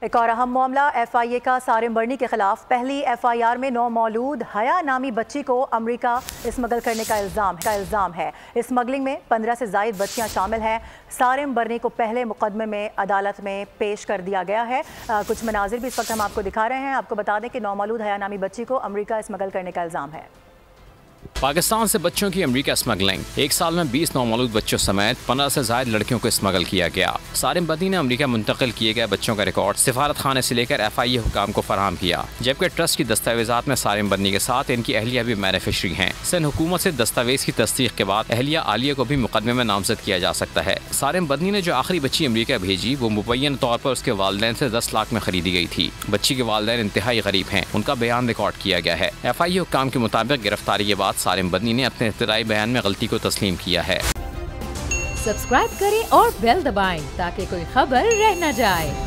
एक और अहम मामला FIA का सारिम बर्नी के खिलाफ पहली FIR में 9 मौलूद हया नामी बच्ची को अमेरिका स्मगल करने का इल्ज़ाम है। स्मगलिंग में 15 से ज़ायद बच्चियां शामिल हैं। सारिम बर्नी को पहले मुकदमे में अदालत में पेश कर दिया गया है। कुछ मनाजिर भी इस वक्त हम आपको दिखा रहे हैं। आपको बता दें कि 9 मौलूद हया नामी बच्ची को अमेरिका स्मगल करने का इल्ज़ाम है। पाकिस्तान से बच्चों की अमेरिका स्मगलिंग। एक साल में 20 नौमौलूद बच्चों समेत 15 से ज़ायद लड़कियों को स्मगल किया गया। सारिम बर्नी ने अमेरिका मुंतकिल किए गए बच्चों का रिकॉर्ड सिफारत खाने से लेकर FIA हुकाम को फराहम किया, जबकि ट्रस्ट की दस्तावेजात में सारिम बर्नी के साथ इनकी अहलिया भी बेनिफिशरी हैं। सिंध हुकूमत से दस्तावेज की तस्दीक के बाद अहलिया आलिया को भी मुकदमे में नामजद किया जा सकता है। सारिम बर्नी ने जो आखिरी बच्ची अमेरिका भेजी वो मुबैयन तौर पर उसके वालिदैन से 10 लाख में खरीदी गई थी। बच्ची के वालिदैन इंतहाई गरीब हैं। उनका बयान रिकॉर्ड किया गया है। FIA हुकाम के मुताबिक गिरफ्तारी के बाद सारिम बर्नी ने अपने इब्तिदाई बयान में गलती को तस्लीम किया है। सब्सक्राइब करें और बेल दबाएं ताकि कोई खबर रह न जाए।